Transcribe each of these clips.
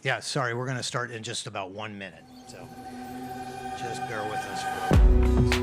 Yeah, sorry, we're going to start in just about 1 minute. So just bear with us for a moment.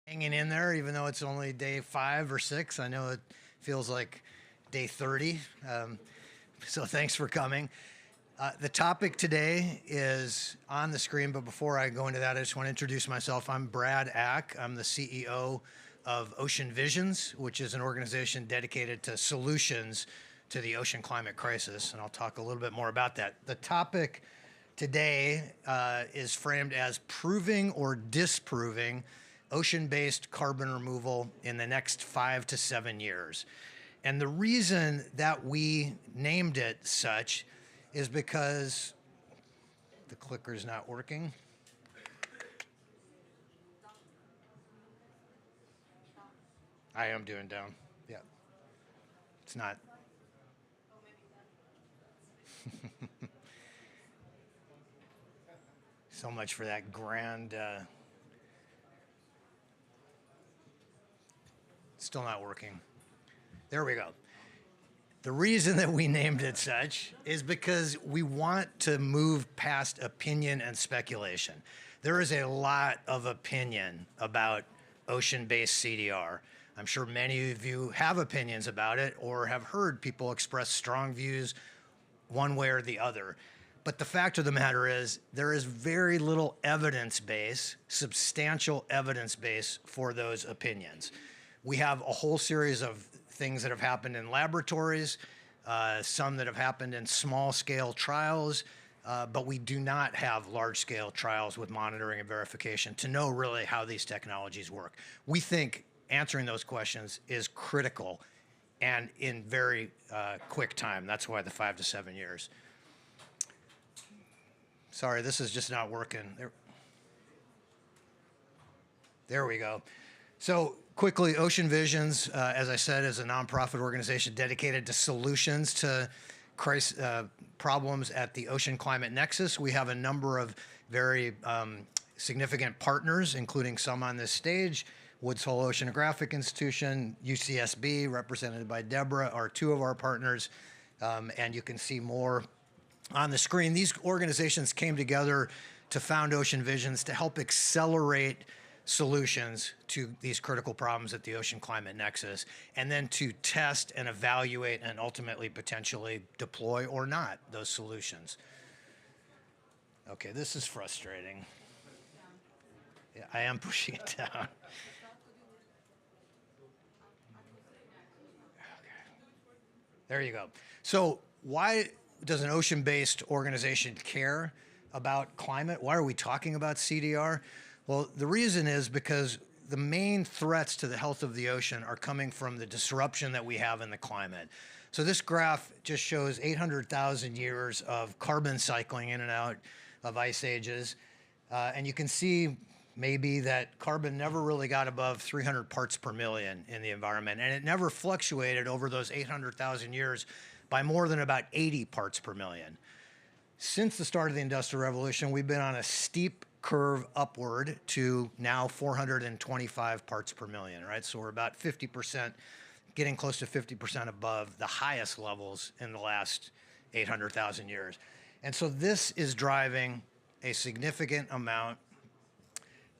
Hanging in there, even though it's only day 5 or 6. I know it feels like day 30. So thanks for coming. The topic today is on the screen, but before I go into that, I just want to introduce myself. I'm Brad Ack. I'm the CEO of Ocean Visions, which is an organization dedicated to solutions to the ocean climate crisis, and I'll talk a little bit more about that. The topic today is framed as proving or disproving ocean-based carbon removal in the next 5 to 7 years. And the reason that we named it such is because the clicker's not working. I am doing down. Yeah. It's not. So much for that grand. Still not working. There we go. The reason that we named it such is because we want to move past opinion and speculation. There is a lot of opinion about ocean-based CDR. I'm sure many of you have opinions about it or have heard people express strong views one way or the other. But the fact of the matter is there is very little evidence base, substantial evidence base for those opinions. We have a whole series of things that have happened in laboratories, some that have happened in small-scale trials, but we do not have large-scale trials with monitoring and verification to know really how these technologies work. We think answering those questions is critical and in very quick time. That's why the 5 to 7 years. Sorry, this is just not working. There we go. So quickly, Ocean Visions, as I said, is a nonprofit organization dedicated to solutions to problems at the ocean climate nexus. We have a number of very significant partners, including some on this stage. Woods Hole Oceanographic Institution, UCSB, represented by Debora, are 2 of our partners, and you can see more on the screen. These organizations came together to found Ocean Visions to help accelerate solutions to these critical problems at the ocean climate nexus, and then to test and evaluate and ultimately potentially deploy or not those solutions. Okay, this is frustrating. Yeah, I am pushing it down. Okay. There you go. So why does an ocean-based organization care about climate? Why are we talking about CDR? Well, the reason is because the main threats to the health of the ocean are coming from the disruption that we have in the climate. So this graph just shows 800,000 years of carbon cycling in and out of ice ages. And you can see may be that carbon never really got above 300 parts per million in the environment, and it never fluctuated over those 800,000 years by more than about 80 parts per million. Since the start of the Industrial Revolution, we've been on a steep curve upward to now 425 parts per million, right? So we're about 50%, getting close to 50% above the highest levels in the last 800,000 years. And so this is driving a significant amount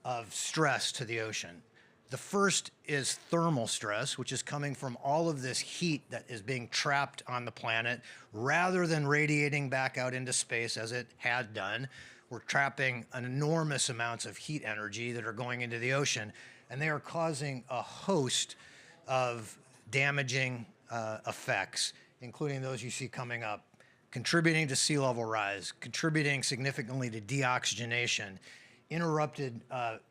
of stress to the ocean. The first is thermal stress, which is coming from all of this heat that is being trapped on the planet rather than radiating back out into space as it had done. We're trapping an enormous amounts of heat energy that are going into the ocean, and they are causing a host of damaging effects, including those you see coming up, contributing to sea level rise, contributing significantly to deoxygenation, interrupted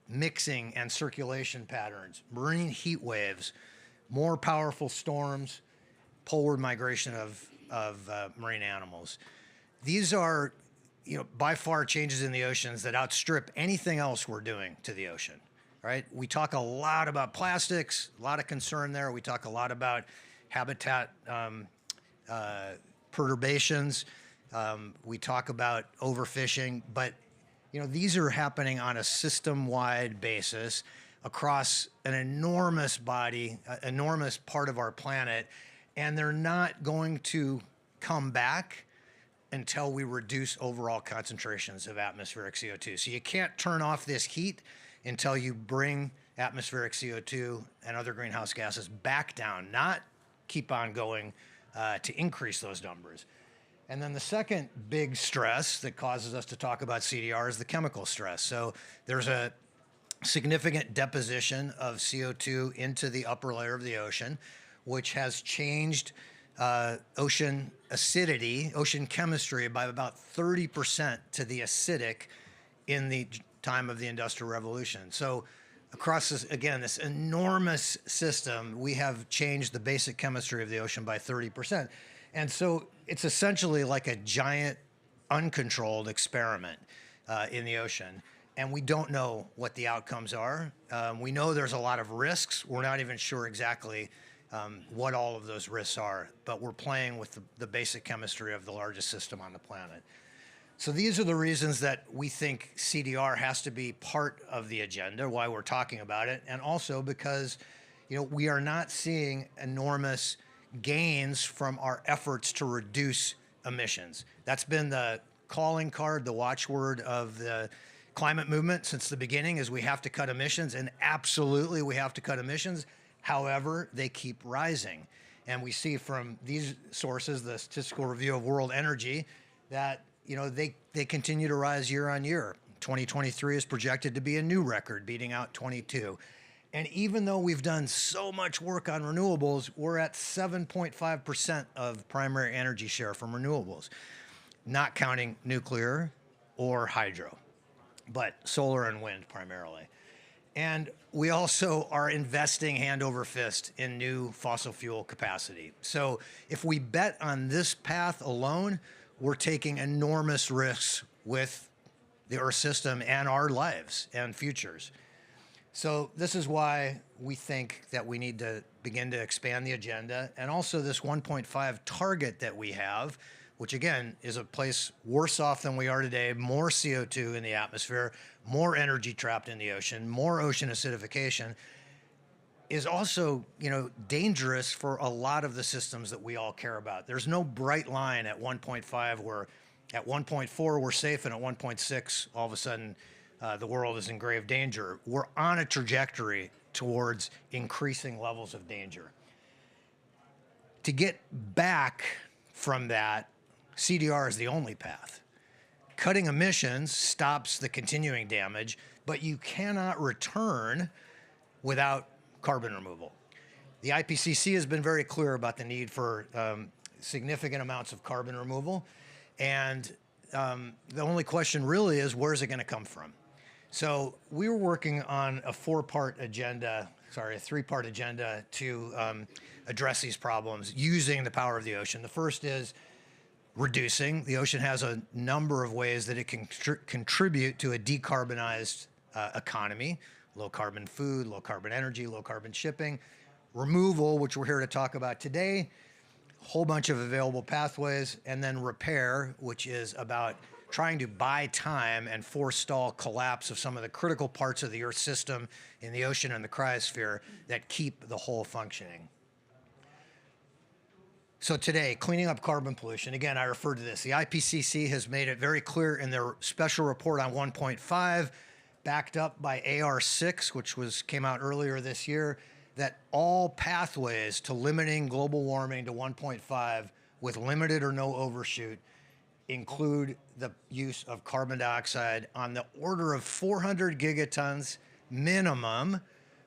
mixing and circulation patterns, marine heat waves, more powerful storms, poleward migration of marine animals. These are, by far changes in the oceans that outstrip anything else we're doing to the ocean, right? We talk a lot about plastics, a lot of concern there. We talk a lot about habitat perturbations. We talk about overfishing, but these are happening on a system-wide basis across an enormous body, enormous part of our planet, and they're not going to come back until we reduce overall concentrations of atmospheric CO2. So you can't turn off this heat until you bring atmospheric CO2 and other greenhouse gases back down, not keep on going to increase those numbers. And then the second big stress that causes us to talk about CDR is the chemical stress. So there's a significant deposition of CO2 into the upper layer of the ocean, which has changed ocean acidity, ocean chemistry by about 30% to the acidic in the time of the Industrial Revolution. So across this, again, this enormous system, we have changed the basic chemistry of the ocean by 30%. And so it's essentially like a giant uncontrolled experiment in the ocean. And we don't know what the outcomes are. We know there's a lot of risks. We're not even sure exactly what all of those risks are, but we're playing with the basic chemistry of the largest system on the planet. So these are the reasons that we think CDR has to be part of the agenda, why we're talking about it, and also because we are not seeing enormous gains from our efforts to reduce emissions. That's been the calling card, the watchword of the climate movement since the beginning, is we have to cut emissions, and absolutely we have to cut emissions. However, they keep rising. And we see from these sources, the Statistical Review of World Energy, that they continue to rise year on year. 2023 is projected to be a new record, beating out 22. And even though we've done so much work on renewables, we're at 7.5% of primary energy share from renewables, not counting nuclear or hydro, but solar and wind primarily. And we also are investing hand over fist in new fossil fuel capacity. So if we bet on this path alone, we're taking enormous risks with the Earth system and our lives and futures. So this is why we think that we need to begin to expand the agenda, and also this 1.5 target that we have, which again is a place worse off than we are today, more CO2 in the atmosphere, more energy trapped in the ocean, more ocean acidification, is also, dangerous for a lot of the systems that we all care about. There's no bright line at 1.5 where at 1.4 we're safe, and at 1.6 all of a sudden the world is in grave danger. We're on a trajectory towards increasing levels of danger. To get back from that, CDR is the only path. Cutting emissions stops the continuing damage, but you cannot return without carbon removal. The IPCC has been very clear about the need for significant amounts of carbon removal, and the only question really is, where's it going to come from? So we were working on a three-part agenda to address these problems using the power of the ocean. The first is reducing. The ocean has a number of ways that it can contribute to a decarbonized economy, low carbon food, low carbon energy, low carbon shipping, removal, which we're here to talk about today, whole bunch of available pathways, and then repair, which is about trying to buy time and forestall collapse of some of the critical parts of the Earth system in the ocean and the cryosphere that keep the whole functioning. So today, cleaning up carbon pollution. Again, I referred to this. The IPCC has made it very clear in their special report on 1.5, backed up by AR6, which came out earlier this year, that all pathways to limiting global warming to 1.5 with limited or no overshoot include the use of carbon dioxide on the order of 400 gigatons minimum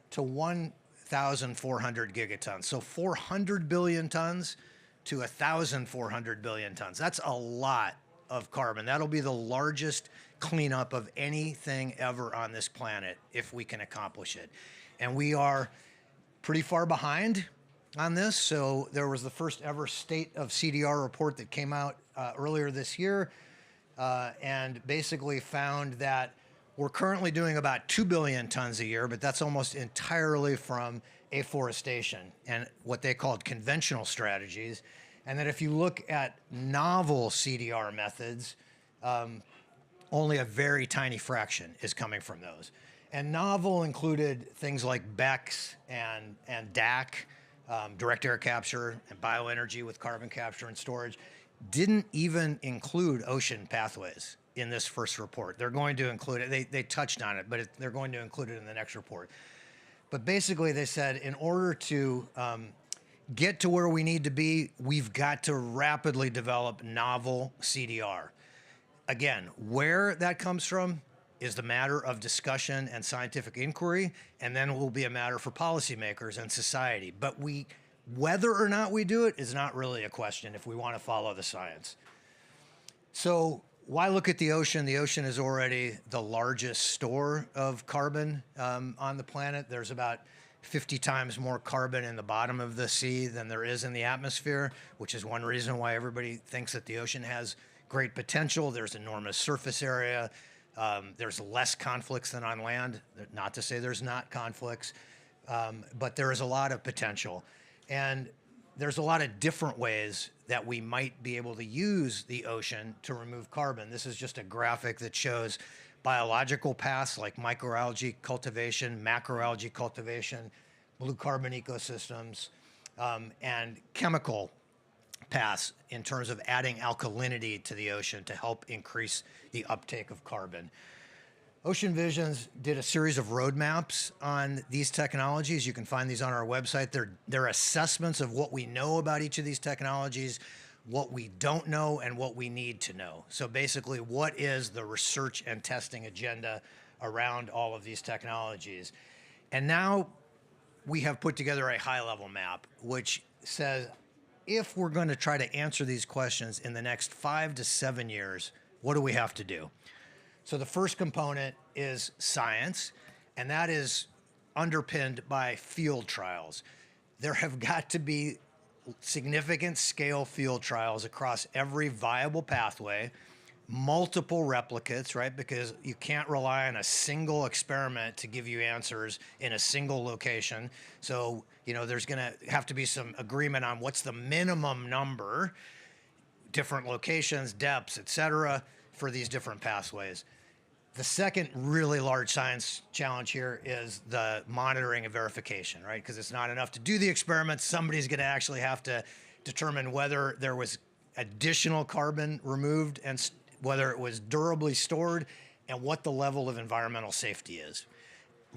to 1,400 gigatons. So 400 billion tons to 1,400 billion tons. That's a lot of carbon. That'll be the largest cleanup of anything ever on this planet if we can accomplish it. And we are pretty far behind on this. So there was the first ever state of CDR report that came out earlier this year and basically found that we're currently doing about 2 billion tons a year, but that's almost entirely from afforestation and what they called conventional strategies. And that if you look at novel CDR methods, only a very tiny fraction is coming from those. And novel included things like BECCS and DAC, direct air capture, and bioenergy with carbon capture and storage. Didn't even include ocean pathways in this first report. They're going to include it. They touched on it, but they're going to include it in the next report. But basically they said in order to get to where we need to be, we've got to rapidly develop novel CDR. Again, where that comes from is the matter of discussion and scientific inquiry, and then it will be a matter for policymakers and society. But whether or not we do it is not really a question if we want to follow the science. So why look at the ocean? The ocean is already the largest store of carbon on the planet. There's about 50 times more carbon in the bottom of the sea than there is in the atmosphere, which is one reason why everybody thinks that the ocean has great potential. There's enormous surface area. There's less conflicts than on land. Not to say there's not conflicts, but there is a lot of potential. And there's a lot of different ways that we might be able to use the ocean to remove carbon. This is just a graphic that shows biological paths like microalgae cultivation, macroalgae cultivation, blue carbon ecosystems, and chemical paths in terms of adding alkalinity to the ocean to help increase the uptake of carbon. Ocean Visions did a series of roadmaps on these technologies. You can find these on our website. They're assessments of what we know about each of these technologies, what we don't know, and what we need to know. So basically, what is the research and testing agenda around all of these technologies? And now we have put together a high-level map, which says, if we're going to try to answer these questions in the next 5 to 7 years, what do we have to do? So the first component is science, and that is underpinned by field trials. There have got to be significant scale field trials across every viable pathway, multiple replicates, right? Because you can't rely on a single experiment to give you answers in a single location. So, there's going to have to be some agreement on what's the minimum number, different locations, depths, et cetera, for these different pathways. The second really large science challenge here is the monitoring and verification, right? Because it's not enough to do the experiments. Somebody's going to actually have to determine whether there was additional carbon removed and whether it was durably stored and what the level of environmental safety is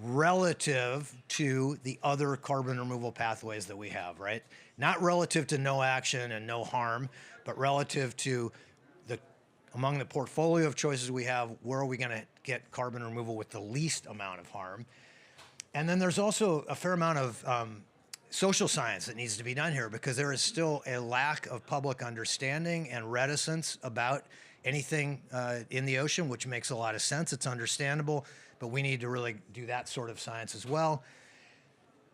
relative to the other carbon removal pathways that we have, right? Not relative to no action and no harm, but relative to among the portfolio of choices we have, where are we going to get carbon removal with the least amount of harm? And then there's also a fair amount of social science that needs to be done here, because there is still a lack of public understanding and reticence about anything in the ocean, which makes a lot of sense. It's understandable, but we need to really do that sort of science as well.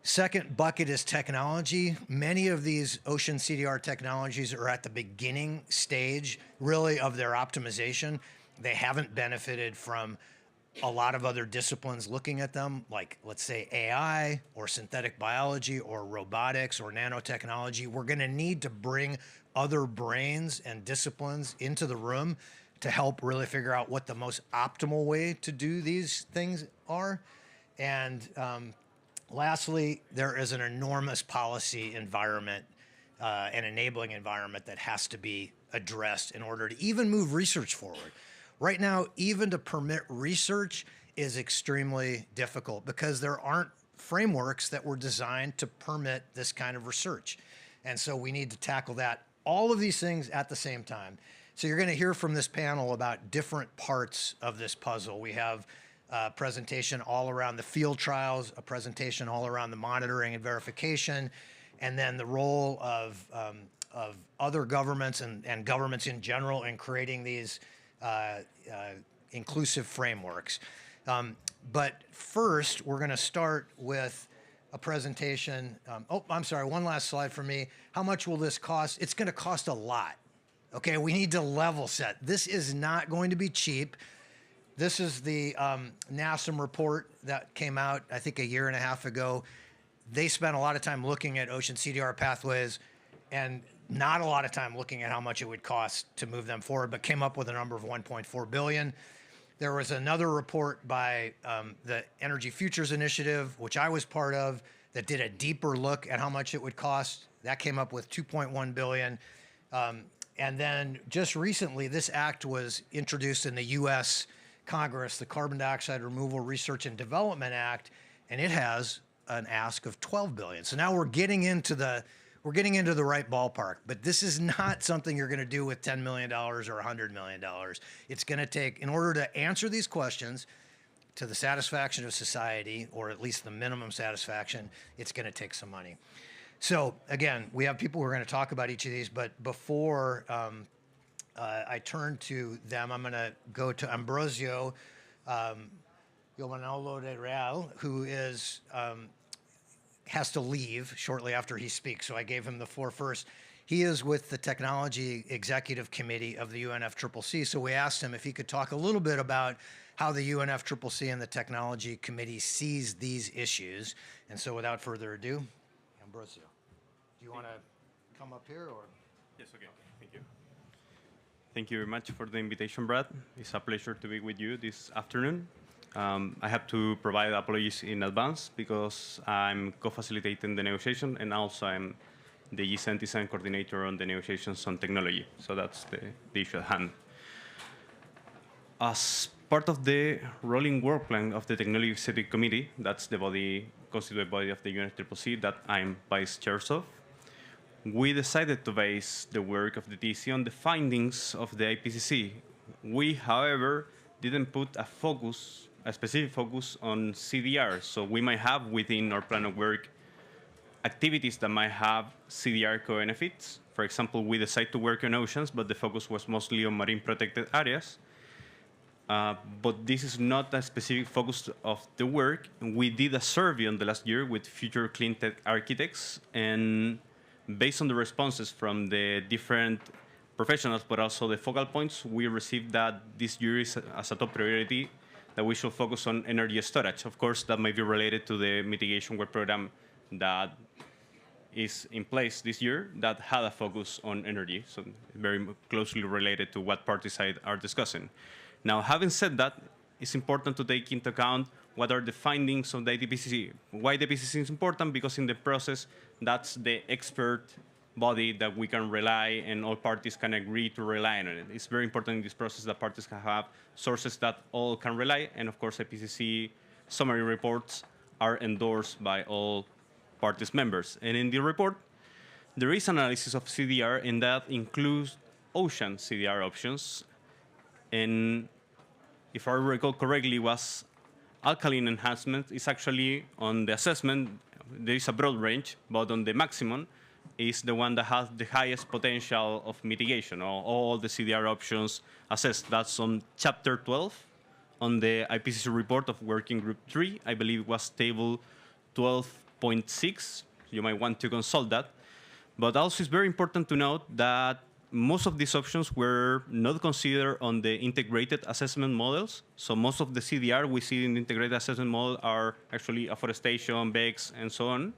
Second bucket is technology. Many of these ocean CDR technologies are at the beginning stage, really, of their optimization. They haven't benefited from a lot of other disciplines looking at them, like let's say AI or synthetic biology or robotics or nanotechnology. We're going to need to bring other brains and disciplines into the room to help really figure out what the most optimal way to do these things are. And lastly, there is an enormous policy environment, an enabling environment that has to be addressed in order to even move research forward. Right now, even to permit research is extremely difficult because there aren't frameworks that were designed to permit this kind of research. And so we need to tackle that, all of these things at the same time. So you're going to hear from this panel about different parts of this puzzle. We have a presentation all around the field trials, a presentation all around the monitoring and verification, and then the role of other governments and governments in general in creating these inclusive frameworks. But first, we're going to start with a presentation. Oh, I'm sorry, one last slide for me. How much will this cost? It's going to cost a lot. Okay, we need to level set. This is not going to be cheap. This is the NASM report that came out, I think, a year and a half ago. They spent a lot of time looking at ocean CDR pathways and not a lot of time looking at how much it would cost to move them forward, but came up with a number of 1.4 billion. There was another report by the Energy Futures Initiative, which I was part of, that did a deeper look at how much it would cost. That came up with 2.1 billion. And then just recently, this act was introduced in the US Congress, the Carbon Dioxide Removal Research and Development Act, and it has an ask of 12 billion. So now we're getting into the right ballpark, but this is not something you're going to do with $10 million or $100 million. It's going to take, in order to answer these questions to the satisfaction of society, or at least the minimum satisfaction, it's going to take some money. So again, we have people who are going to talk about each of these, but before I turn to them, I'm going to go to Ambrosio Yobanolo de Real, who is has to leave shortly after he speaks, so I gave him the floor first. He is with the Technology Executive Committee of the UNFCCC, so we asked him if he could talk a little bit about how the UNFCCC and the Technology Committee sees these issues. And so without further ado, Ambrosio, do you want to come up here? Or? Yes, okay, thank you. Thank you very much for the invitation, Brad. It's a pleasure to be with you this afternoon. I have to provide apologies in advance because I'm co-facilitating the negotiation, and also I'm the GSEN design coordinator on the negotiations on technology. So that's the issue at hand. As part of the rolling work plan of the Technology Executive Committee, that's the body, constituted body of the UNFCCC that I'm vice chair of, we decided to base the work of the TC on the findings of the IPCC. We, however, didn't put a specific focus on CDR. So we might have within our plan of work activities that might have CDR co-benefits. For example, we decided to work on oceans, but the focus was mostly on marine protected areas. But this is not a specific focus of the work. We did a survey on the last year with future clean tech architects, and based on the responses from the different professionals, but also the focal points, we received that this year is as a top priority that we should focus on energy storage. Of course, that might be related to the mitigation work program that is in place this year that had a focus on energy, so very closely related to what parties are discussing. Now, having said that, it's important to take into account what are the findings of the IPCC. Why the IPCC is important? Because in the process, that's the expert body that we can rely and all parties can agree to rely on it. It's very important in this process that parties can have sources that all can rely, and of course IPCC summary reports are endorsed by all parties members. And in the report, there is analysis of CDR, and that includes ocean CDR options. And if I recall correctly, was alkaline enhancement is actually on the assessment, there is a broad range, but on the maximum, is the one that has the highest potential of mitigation, or all the CDR options assessed. That's on chapter 12 on the IPCC report of Working Group 3. I believe it was table 12.6. You might want to consult that. But also it's very important to note that most of these options were not considered on the integrated assessment models. So most of the CDR we see in the integrated assessment model are actually afforestation, BECS, and so on.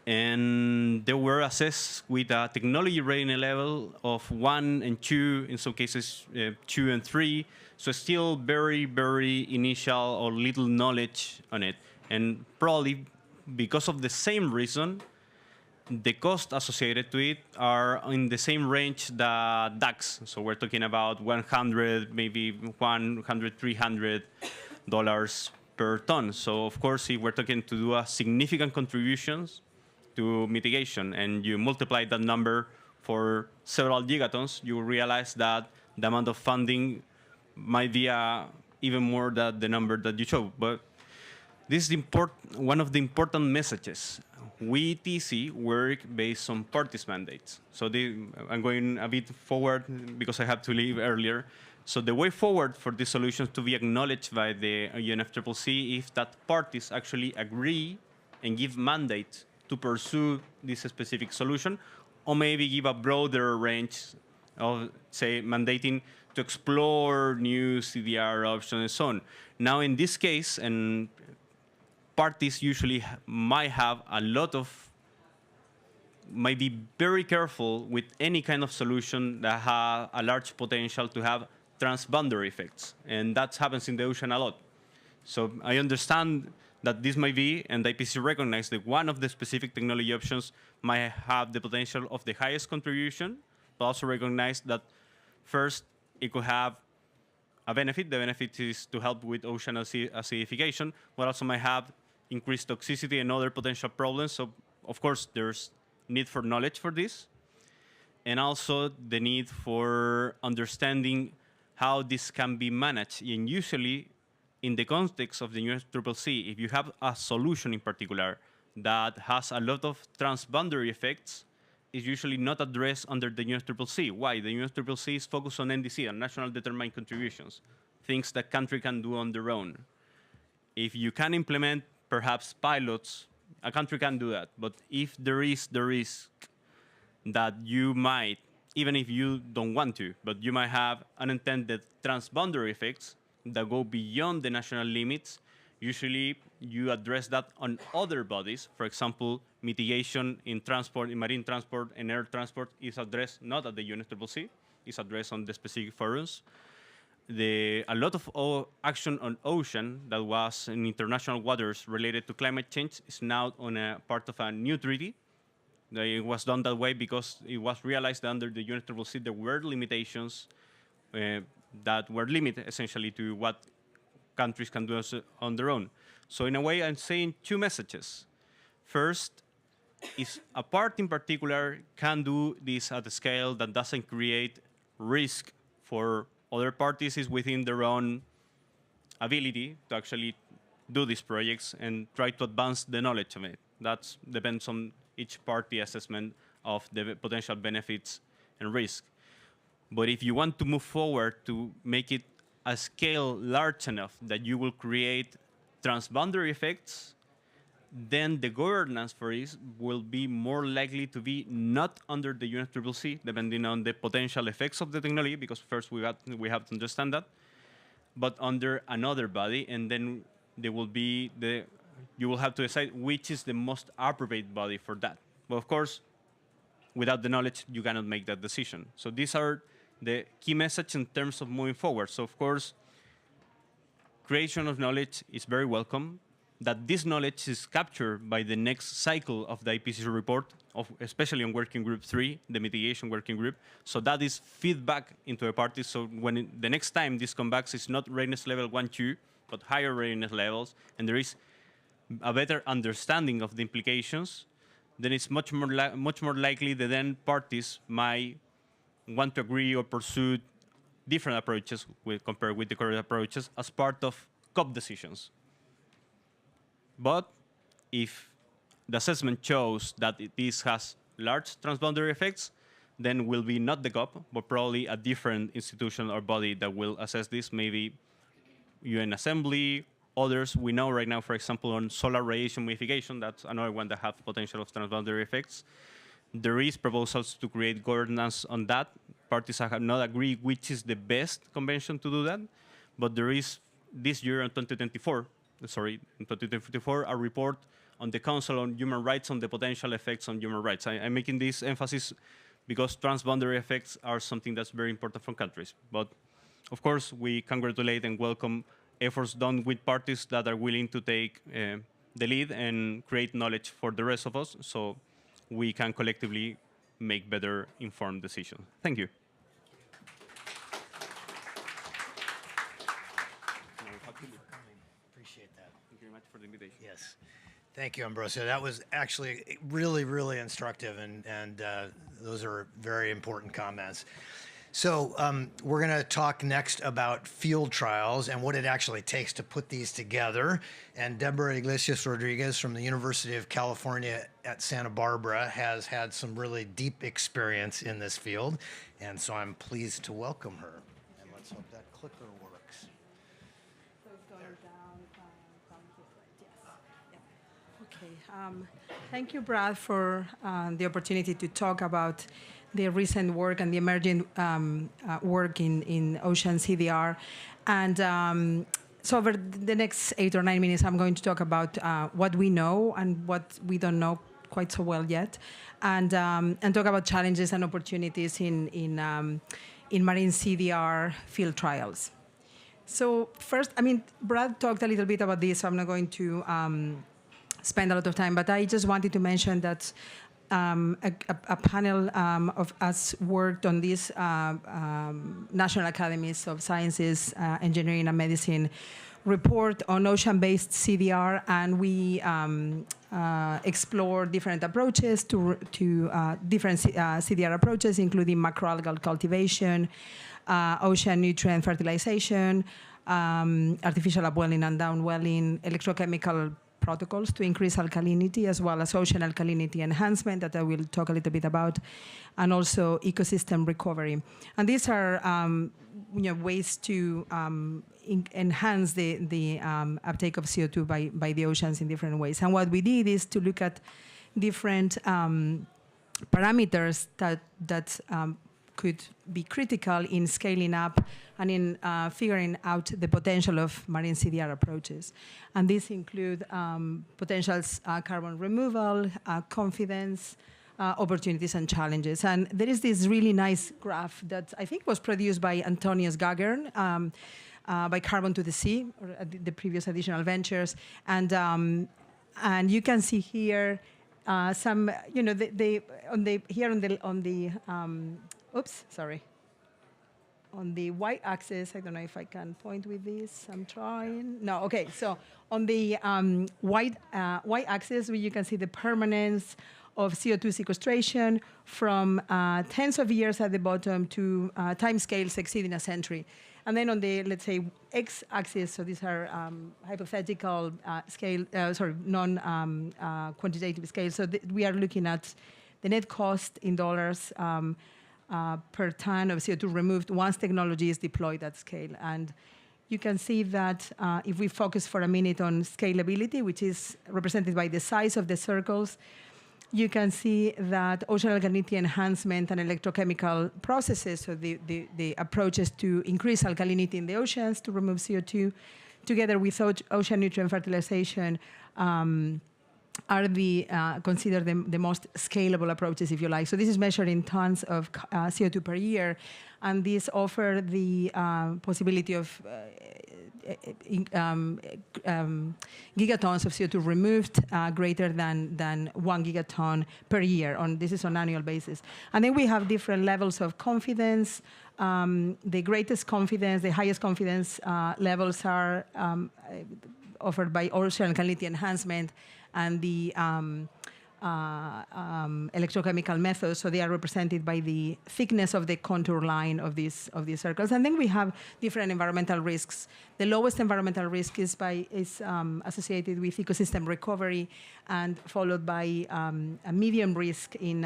And they were assessed with a technology readiness level of 1 and 2, in some cases 2 and 3. So still very, very initial or little knowledge on it. And probably because of the same reason, the costs associated to it are in the same range that DAX. So we're talking about 100, maybe 100, $300 per ton. So of course, if we're talking to do a significant contributions to mitigation and you multiply that number for several gigatons, you realize that the amount of funding might be even more than the number that you show. But this is one of the important messages. We, TC, work based on parties' mandates. So I'm going a bit forward because I have to leave earlier. So the way forward for these solutions to be acknowledged by the UNFCC is that parties actually agree and give mandate to pursue this specific solution, or maybe give a broader range of, say, mandating to explore new CDR options and so on. Now, in this case, and parties usually might have might be very careful with any kind of solution that have a large potential to have transboundary effects. And that happens in the ocean a lot. So I understand that this might be, and the IPCC recognized that one of the specific technology options might have the potential of the highest contribution, but also recognize that first, it could have a benefit. The benefit is to help with ocean acidification, but also might have increased toxicity and other potential problems. So, of course, there's need for knowledge for this, and also the need for understanding how this can be managed. And usually, in the context of the UNFCC, if you have a solution in particular that has a lot of transboundary effects, is usually not addressed under the UNFCC. Why? The UNFCC is focused on NDC, on national determined contributions, things that country can do on their own. If you can implement perhaps pilots, a country can do that. But if there is the risk that you might, even if you don't want to, but you might have unintended transboundary effects that go beyond the national limits, usually you address that on other bodies. For example, mitigation in transport, in marine transport and air transport is addressed not at the UNFCC, it's addressed on the specific forums. A lot of action on ocean that was in international waters related to climate change is now on a part of a new treaty. It was done that way because it was realized that under the UNFCC there were limitations that were limited essentially to what countries can do on their own. So in a way, I'm saying two messages. First, is a part in particular can do this at a scale that doesn't create risk for other parties is within their own ability to actually do these projects and try to advance the knowledge of it. That depends on each party assessment of the potential benefits and risk. But if you want to move forward to make it a scale large enough that you will create transboundary effects, then the governance for this will be more likely to be not under the UNFCC, depending on the potential effects of the technology, because first we have to understand that, but under another body, and then there will be you will have to decide which is the most appropriate body for that. But of course, without the knowledge, you cannot make that decision. So these are the key message in terms of moving forward. So of course, creation of knowledge is very welcome. That this knowledge is captured by the next cycle of the IPCC report, especially on Working Group 3, the mitigation working group. So that is feedback into the parties. So when the next time this comes back, it's not readiness level 1, 2, but higher readiness levels, and there is a better understanding of the implications, then it's much more likely that then parties might want to agree or pursue different approaches compared with the current approaches as part of COP decisions. But if the assessment shows that this has large transboundary effects, then will be not the COP, but probably a different institution or body that will assess this, maybe UN Assembly, others. We know right now, for example, on solar radiation modification, that's another one that has potential of transboundary effects. There is proposals to create governance on that. Parties have not agreed which is the best convention to do that, but there is this year in 2024, a report on the Council on Human Rights on the potential effects on human rights. I'm making this emphasis because transboundary effects are something that's very important for countries. But of course, we congratulate and welcome efforts done with parties that are willing to take the lead and create knowledge for the rest of us so we can collectively make better informed decisions. Thank you. Appreciate that. Thank you very much for the invitation. Yes. Thank you, Ambrosio. That was actually really, really instructive, and those are very important comments. So we're going to talk next about field trials and what it actually takes to put these together. And Debora Iglesias Rodriguez from the University of California at Santa Barbara has had some really deep experience in this field. And so I'm pleased to welcome her. And let's hope that clicker works. So it's going down from here, right? Yes. Yeah. Okay. Thank you, Brad, for the opportunity to talk about the recent work and the emerging work in ocean CDR. And so over the next 8 or 9 minutes, I'm going to talk about what we know and what we don't know quite so well yet, and talk about challenges and opportunities in marine CDR field trials. So first, I mean, Brad talked a little bit about this, so I'm not going to spend a lot of time, but I just wanted to mention that a panel of us worked on this National Academies of Sciences, Engineering and Medicine report on ocean-based CDR, and we explore different approaches to different CDR approaches, including macroalgal cultivation, ocean nutrient fertilization, artificial upwelling and downwelling, electrochemical protocols to increase alkalinity, as well as ocean alkalinity enhancement that I will talk a little bit about, and also ecosystem recovery. And these are ways to enhance the uptake of CO2 by the oceans in different ways. And what we did is to look at different parameters that could be critical in scaling up and in figuring out the potential of marine CDR approaches. And these include potentials, carbon removal, confidence, opportunities and challenges. And there is this really nice graph that I think was produced by Antonius Gagern by Carbon to the Sea, or the previous additional ventures. And you can see here some, oops, sorry. On the y-axis, I don't know if I can point with this. I'm trying. No, okay. So on the y-axis, you can see the permanence of CO2 sequestration from tens of years at the bottom to timescales exceeding a century. And then on the, let's say, x-axis, so these are hypothetical non-quantitative scales. So we are looking at the net cost in dollars per ton of CO2 removed once technology is deployed at scale. And you can see that if we focus for a minute on scalability, which is represented by the size of the circles, you can see that ocean alkalinity enhancement and electrochemical processes, so the approaches to increase alkalinity in the oceans to remove CO2, together with ocean nutrient fertilization, are considered the most scalable approaches, if you like. So this is measured in tons of CO2 per year, and these offer the possibility of gigatons of CO2 removed greater than 1 gigaton per year. This is on an annual basis. And then we have different levels of confidence. The greatest confidence, the highest confidence levels are offered by ocean alkalinity enhancement and the electrochemical methods, so they are represented by the thickness of the contour line of these circles. And then we have different environmental risks. The lowest environmental risk is associated with ecosystem recovery, and followed by a medium risk in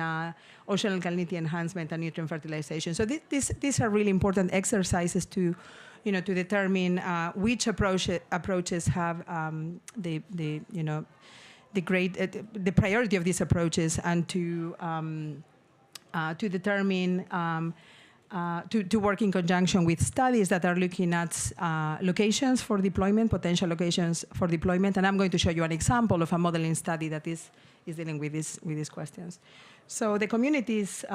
ocean alkalinity enhancement and nutrient fertilization. So these are really important exercises to determine which approaches have the the priority of these approaches and to determine to work in conjunction with studies that are looking at locations for deployment, potential locations for deployment, and I'm going to show you an example of a modeling study that is dealing with these questions. So the community is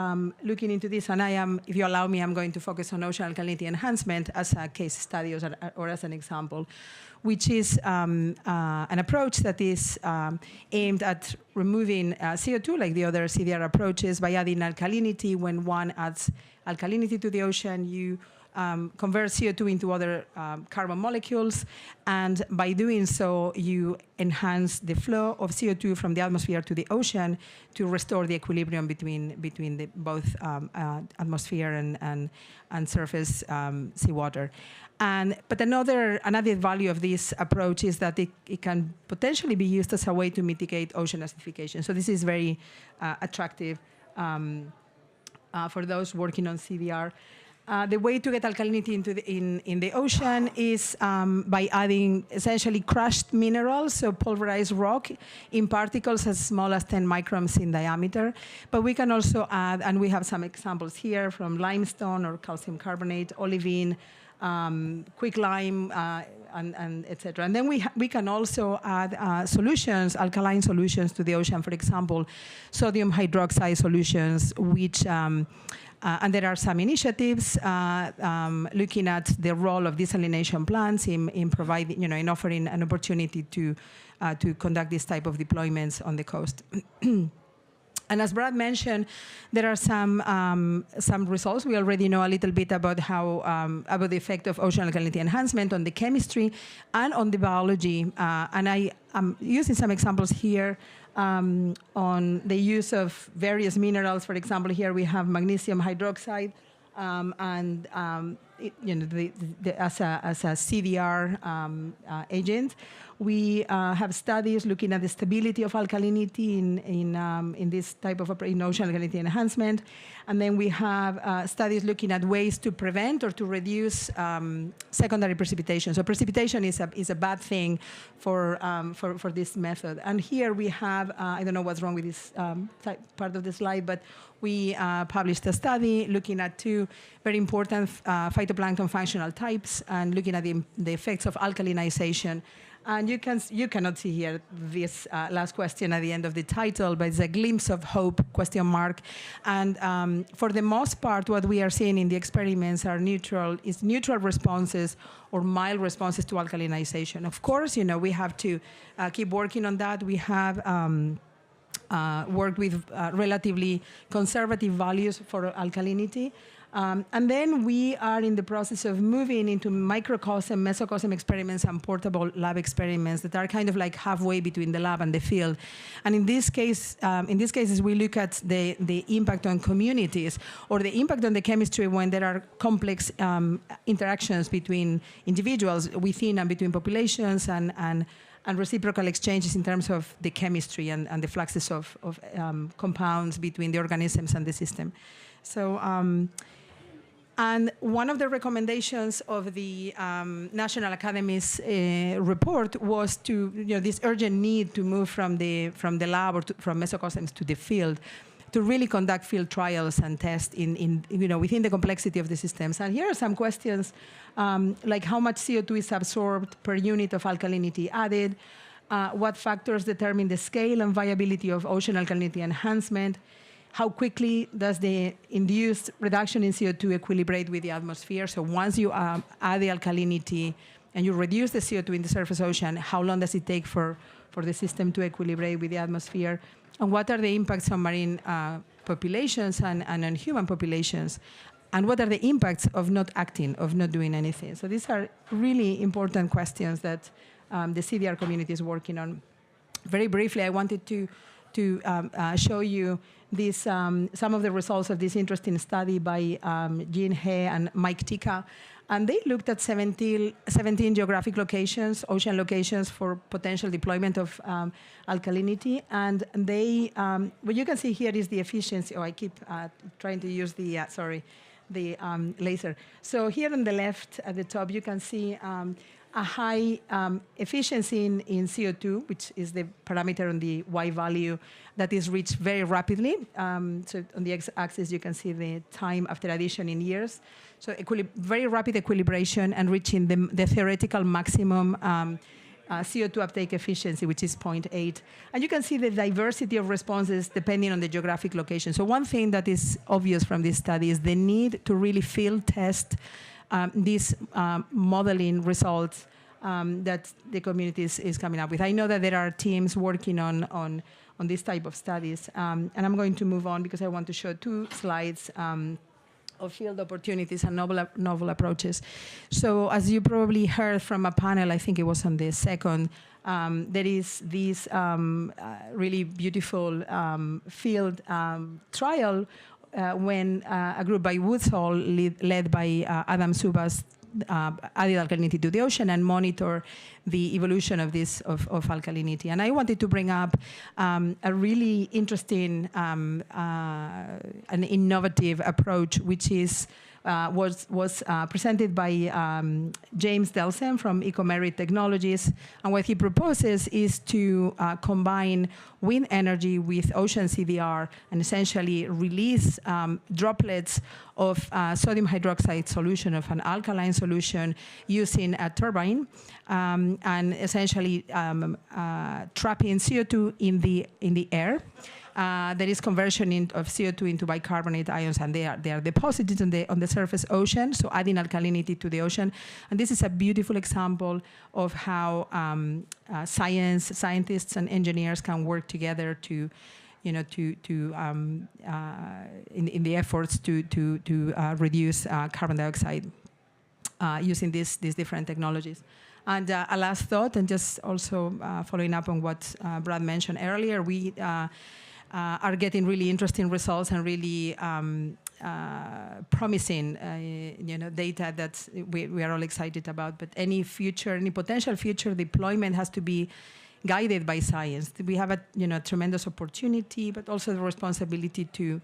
looking into this, and if you allow me, I'm going to focus on ocean alkalinity enhancement as a case study or as an example, which is an approach that is aimed at removing CO2, like the other CDR approaches, by adding alkalinity. When one adds alkalinity to the ocean, you convert CO2 into other carbon molecules, and by doing so, you enhance the flow of CO2 from the atmosphere to the ocean to restore the equilibrium between both atmosphere and surface seawater. But another value of this approach is that it can potentially be used as a way to mitigate ocean acidification. So this is very attractive for those working on CDR. The way to get alkalinity in the ocean is by adding essentially crushed minerals, so pulverized rock, in particles as small as 10 microns in diameter. But we can also add, and we have some examples here from limestone or calcium carbonate, olivine, quicklime, and etc. And then we can also add solutions, alkaline solutions to the ocean, for example, sodium hydroxide solutions, which and there are some initiatives looking at the role of desalination plants in providing, in offering an opportunity to conduct this type of deployments on the coast. And as Brad mentioned, there are some results. We already know a little bit about about the effect of ocean alkalinity enhancement on the chemistry and on the biology. And I am using some examples here on the use of various minerals. For example, here we have magnesium hydroxide, and as a CDR agent. We have studies looking at the stability of alkalinity in this type of ocean alkalinity enhancement. And then we have studies looking at ways to prevent or to reduce secondary precipitation. So precipitation is a bad thing for this method. And here we have, I don't know what's wrong with this part of the slide, but we published a study looking at two very important phytoplankton functional types and looking at the effects of alkalinization. And you cannot see here this last question at the end of the title, but it's a glimpse of hope, ? And for the most part, what we are seeing in the experiments are neutral responses or mild responses to alkalinization. Of course, we have to keep working on that. We have worked with relatively conservative values for alkalinity. And then we are in the process of moving into microcosm, mesocosm experiments and portable lab experiments that are kind of like halfway between the lab and the field. And in this cases, we look at the impact on communities or the impact on the chemistry when there are complex interactions between individuals within and between populations and reciprocal exchanges in terms of the chemistry and the fluxes of compounds between the organisms and the system. So, and one of the recommendations of the National Academy's report was to, this urgent need to move from the lab or from mesocosms to the field, to really conduct field trials and tests within the complexity of the systems. And here are some questions, like how much CO2 is absorbed per unit of alkalinity added, what factors determine the scale and viability of ocean alkalinity enhancement, how quickly does the induced reduction in CO2 equilibrate with the atmosphere? So once you add the alkalinity and you reduce the CO2 in the surface ocean, how long does it take for the system to equilibrate with the atmosphere? And what are the impacts on marine populations and on human populations? And what are the impacts of not acting, of not doing anything? So these are really important questions that the CDR community is working on. Very briefly, I wanted to show you this, some of the results of this interesting study by Jean He and Mike Tika. And they looked at 17 geographic locations, ocean locations for potential deployment of alkalinity. And they, what you can see here is the efficiency. Oh, I keep trying to use the laser. So here on the left at the top, you can see a high efficiency in CO2, which is the parameter on the Y value that is reached very rapidly. So on the x-axis, you can see the time after addition in years. So very rapid equilibration and reaching the theoretical maximum CO2 uptake efficiency, which is 0.8. And you can see the diversity of responses depending on the geographic location. So one thing that is obvious from this study is the need to really field test these modeling results that the community is coming up with. I know that there are teams working on this type of studies. And I'm going to move on because I want to show 2 slides of field opportunities and novel approaches. So as you probably heard from a panel, I think it was on the second, there is this really beautiful field trial when a group by WHOI led by Adam Suba's added alkalinity to the ocean and monitor the evolution of this of alkalinity. And I wanted to bring up a really interesting and innovative approach, which is was presented by James Delsen from Ecomerit Technologies. And what he proposes is to combine wind energy with ocean CDR and essentially release droplets of sodium hydroxide solution, of an alkaline solution, using a turbine, and essentially trapping CO2 in the air. There is conversion of CO2 into bicarbonate ions, and they are deposited on the surface ocean, so adding alkalinity to the ocean. And this is a beautiful example of how scientists and engineers can work together to, in the efforts to reduce carbon dioxide using these different technologies. And a last thought, and just also following up on what Brad mentioned earlier, we are getting really interesting results and really promising, data that we are all excited about. But any potential future deployment has to be guided by science. We have a tremendous opportunity, but also the responsibility to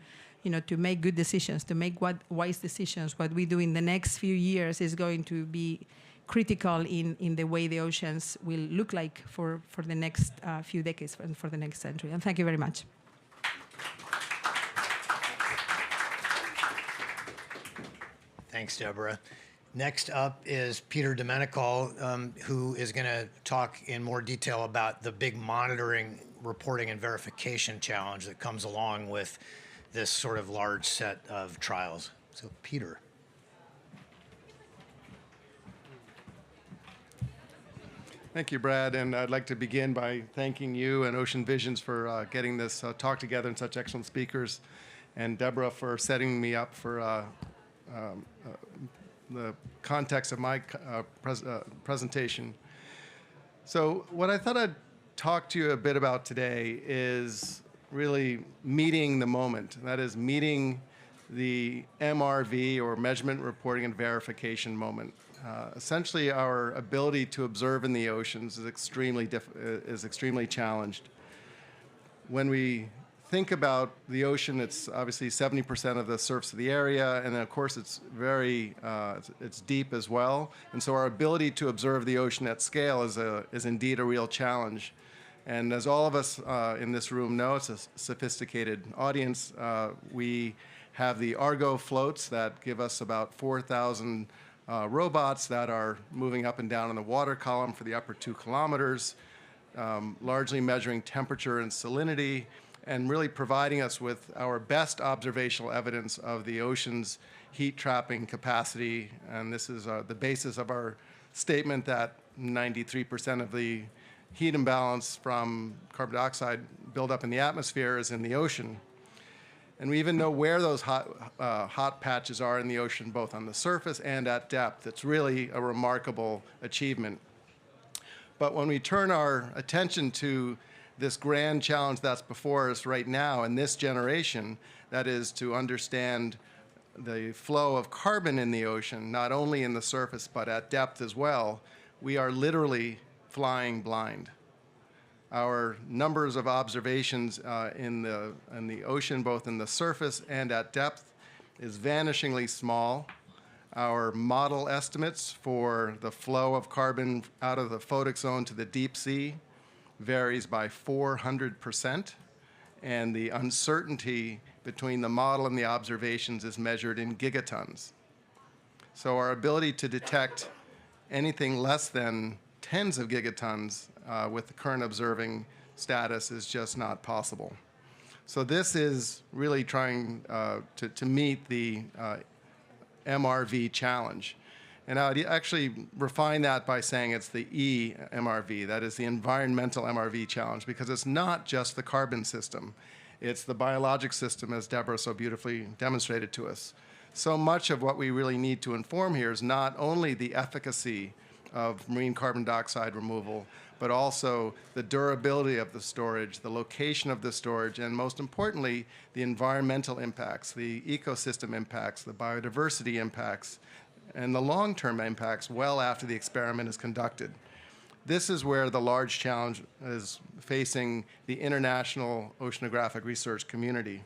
make good decisions, to make wise decisions. What we do in the next few years is going to be critical in the way the oceans will look like for the next few decades and for the next century. And thank you very much. Thanks, Debora. Next up is Peter Menocal, who is going to talk in more detail about the big monitoring, reporting, and verification challenge that comes along with this sort of large set of trials. So, Peter. Thank you, Brad, and I'd like to begin by thanking you and Ocean Visions for getting this talk together and such excellent speakers, and Debora for setting me up for the context of my presentation. So what I thought I'd talk to you a bit about today is really meeting the moment. That is meeting the MRV, or measurement, reporting, and verification moment. Essentially, our ability to observe in the oceans is extremely challenged. When we think about the ocean, it's obviously 70% of the surface of the area, and then of course it's it's deep as well. And so our ability to observe the ocean at scale is indeed a real challenge. And as all of us in this room know, it's a sophisticated audience. We have the Argo floats that give us about 4,000 robots that are moving up and down in the water column for the upper 2 kilometers, largely measuring temperature and salinity, and really providing us with our best observational evidence of the ocean's heat trapping capacity. And this is the basis of our statement that 93% of the heat imbalance from carbon dioxide buildup in the atmosphere is in the ocean. And we even know where those hot patches are in the ocean, both on the surface and at depth. It's really a remarkable achievement. But when we turn our attention to this grand challenge that's before us right now in this generation, that is to understand the flow of carbon in the ocean, not only in the surface but at depth as well, we are literally flying blind. Our numbers of observations in the ocean, both in the surface and at depth, is vanishingly small. Our model estimates for the flow of carbon out of the photic zone to the deep sea varies by 400%, and the uncertainty between the model and the observations is measured in gigatons. So our ability to detect anything less than tens of gigatons with the current observing status is just not possible. So this is really trying to meet the MRV challenge. And I would actually refine that by saying it's the EMRV, that is the environmental MRV challenge, because it's not just the carbon system. It's the biologic system, as Debora so beautifully demonstrated to us. So much of what we really need to inform here is not only the efficacy of marine carbon dioxide removal, but also the durability of the storage, the location of the storage, and most importantly, the environmental impacts, the ecosystem impacts, the biodiversity impacts, and the long-term impacts well after the experiment is conducted. This is where the large challenge is facing the international oceanographic research community.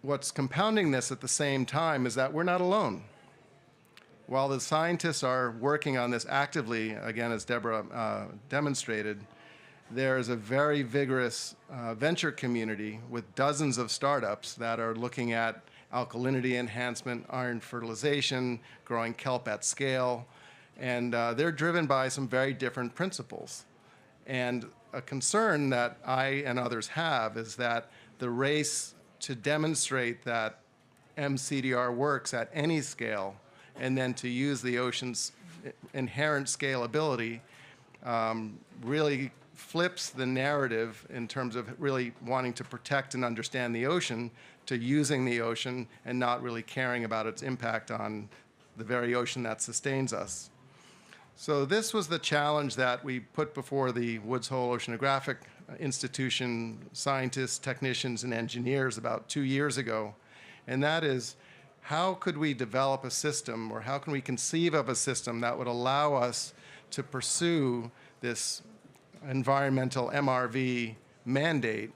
What's compounding this at the same time is that we're not alone. While the scientists are working on this actively, again, as Debora demonstrated, there is a very vigorous venture community with dozens of startups that are looking at alkalinity enhancement, iron fertilization, growing kelp at scale, and they're driven by some very different principles. And a concern that I and others have is that the race to demonstrate that MCDR works at any scale and then to use the ocean's inherent scalability really flips the narrative in terms of really wanting to protect and understand the ocean to using the ocean and not really caring about its impact on the very ocean that sustains us. So this was the challenge that we put before the Woods Hole Oceanographic Institution scientists, technicians, and engineers about 2 years ago, and that is, how could we develop a system, or how can we conceive of a system that would allow us to pursue this environmental MRV mandate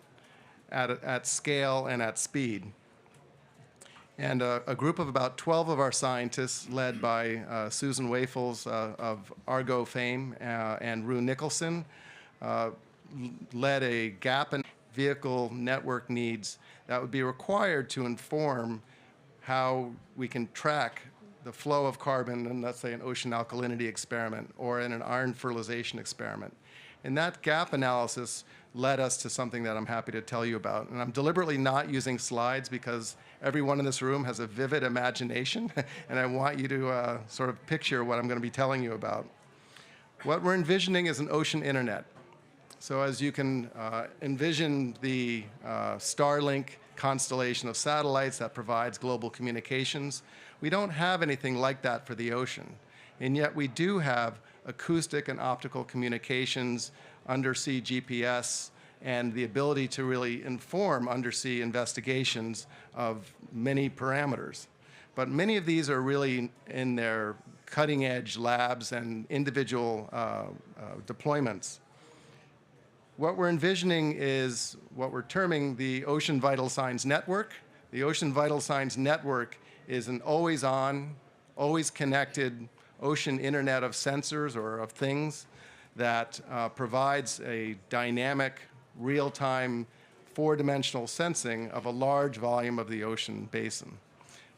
at scale and at speed? And a group of about 12 of our scientists, led by Susan Wafels of Argo fame and Rue Nicholson, led a gap in vehicle network needs that would be required to inform how we can track the flow of carbon in, let's say, an ocean alkalinity experiment or in an iron fertilization experiment. And that gap analysis led us to something that I'm happy to tell you about. And I'm deliberately not using slides because everyone in this room has a vivid imagination, and I want you to sort of picture what I'm going to be telling you about. What we're envisioning is an ocean internet. So as you can envision the Starlink constellation of satellites that provides global communications, we don't have anything like that for the ocean. And yet we do have acoustic and optical communications, undersea GPS, and the ability to really inform undersea investigations of many parameters. But many of these are really in their cutting-edge labs and individual deployments. What we're envisioning is what we're terming the Ocean Vital Signs Network. The Ocean Vital Signs Network is an always-on, always connected ocean internet of sensors or of things that provides a dynamic, real-time, four-dimensional sensing of a large volume of the ocean basin,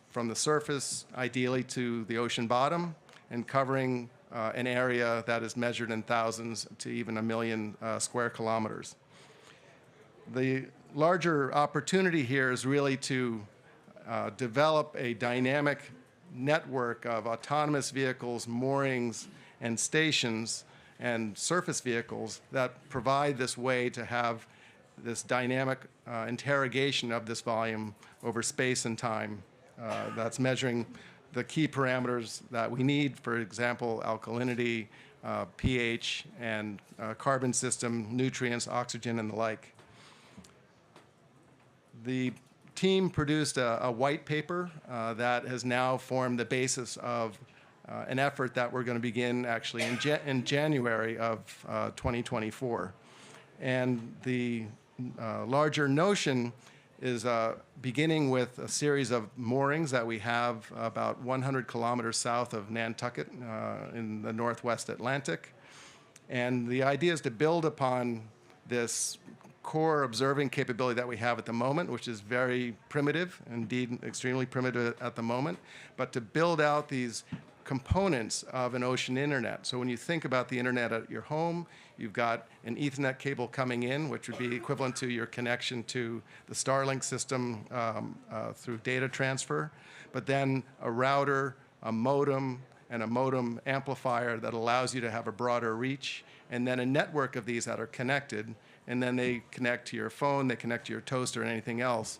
from the surface, ideally, to the ocean bottom, and covering an area that is measured in thousands to even 1 million square kilometers. The larger opportunity here is really to develop a dynamic network of autonomous vehicles, moorings, and stations, and surface vehicles that provide this way to have this dynamic interrogation of this volume over space and time that's measuring the key parameters that we need, for example, alkalinity, pH, and carbon system, nutrients, oxygen, and the like. The team produced a white paper that has now formed the basis of an effort that we're going to begin actually in January of 2024. And the larger notion is beginning with a series of moorings that we have about 100 kilometers south of Nantucket in the Northwest Atlantic. And the idea is to build upon this core observing capability that we have at the moment, which is very primitive, indeed extremely primitive at the moment, but to build out these components of an ocean internet. So when you think about the internet at your home, you've got an Ethernet cable coming in, which would be equivalent to your connection to the Starlink system through data transfer, but then a router, a modem, and a modem amplifier that allows you to have a broader reach, and then a network of these that are connected, and then they connect to your phone, they connect to your toaster, and anything else.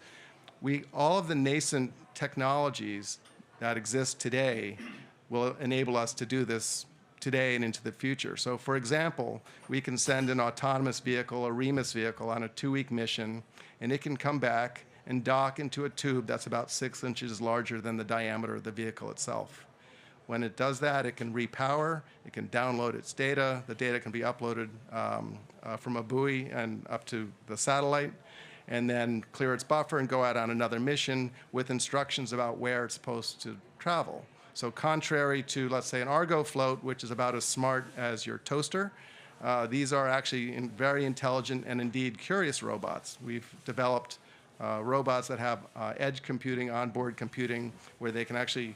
All of the nascent technologies that exist today will enable us to do this today and into the future. So for example, we can send an autonomous vehicle, a REMUS vehicle, on a 2-week mission, and it can come back and dock into a tube that's about 6 inches larger than the diameter of the vehicle itself. When it does that, it can repower, it can download its data, the data can be uploaded from a buoy and up to the satellite, and then clear its buffer and go out on another mission with instructions about where it's supposed to travel. So contrary to, let's say, an Argo float, which is about as smart as your toaster, these are actually very intelligent and indeed curious robots. We've developed robots that have edge computing, onboard computing, where they can actually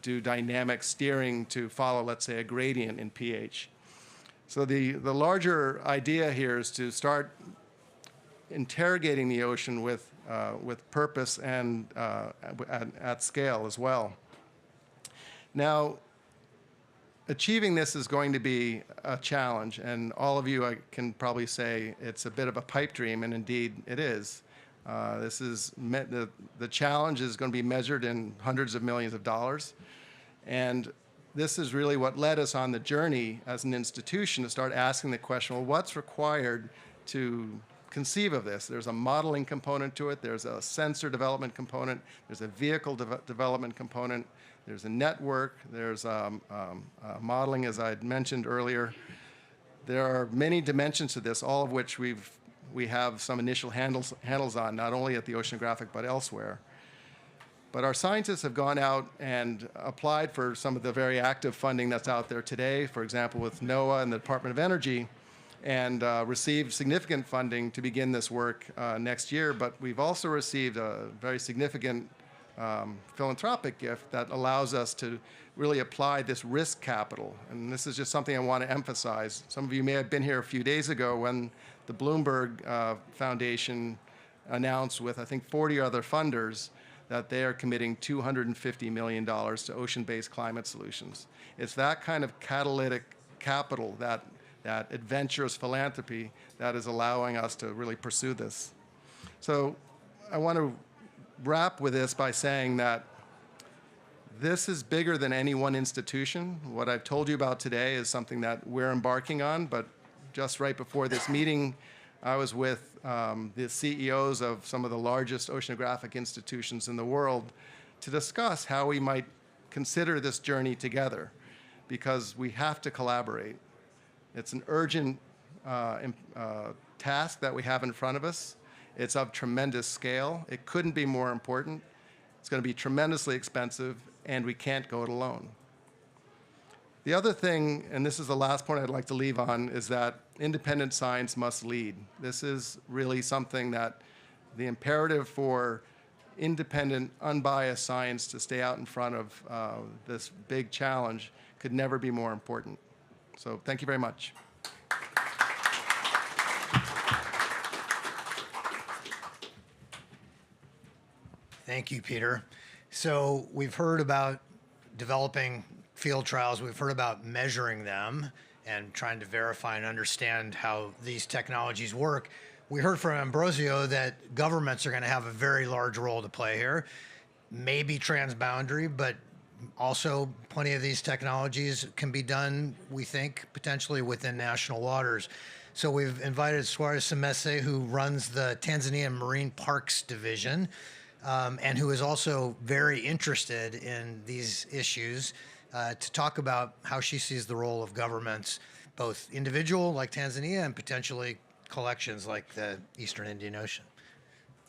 do dynamic steering to follow, let's say, a gradient in pH. So the larger idea here is to start interrogating the ocean with purpose and at scale as well. Now, achieving this is going to be a challenge, and all of you, I can probably say, it's a bit of a pipe dream, and indeed it is. The challenge is going to be measured in hundreds of millions of dollars, and this is really what led us on the journey as an institution to start asking the question, well, what's required to conceive of this? There's a modeling component to it, there's a sensor development component, there's a vehicle development component, there's a network, there's modeling, as I had mentioned earlier. There are many dimensions to this, all of which we have some initial handles on, not only at the Oceanographic but elsewhere. But our scientists have gone out and applied for some of the very active funding that's out there today, for example, with NOAA and the Department of Energy, and received significant funding to begin this work next year. But we've also received a very significant philanthropic gift that allows us to really apply this risk capital. And this is just something I want to emphasize. Some of you may have been here a few days ago when the Bloomberg Foundation announced with, I think, 40 other funders that they are committing $250 million to ocean-based climate solutions. It's that kind of catalytic capital, that adventurous philanthropy, that is allowing us to really pursue this. So I want to wrap with this by saying that this is bigger than any one institution. What I've told you about today is something that we're embarking on, but just right before this meeting, I was with the CEOs of some of the largest oceanographic institutions in the world to discuss how we might consider this journey together, because we have to collaborate. It's an urgent task that we have in front of us. It's of tremendous scale. It couldn't be more important. It's going to be tremendously expensive, and we can't go it alone. The other thing, and this is the last point I'd like to leave on, is that independent science must lead. This is really something that the imperative for independent, unbiased science to stay out in front of this big challenge could never be more important. So thank you very much. Thank you, Peter. So we've heard about developing field trials. We've heard about measuring them and trying to verify and understand how these technologies work. We heard from Ambrosio that governments are going to have a very large role to play here, maybe transboundary, but also plenty of these technologies can be done, we think, potentially within national waters. So we've invited Sware Semesi, who runs the Tanzania Marine Parks Division, and who is also very interested in these issues, to talk about how she sees the role of governments, both individual like Tanzania and potentially collections like the Eastern Indian Ocean.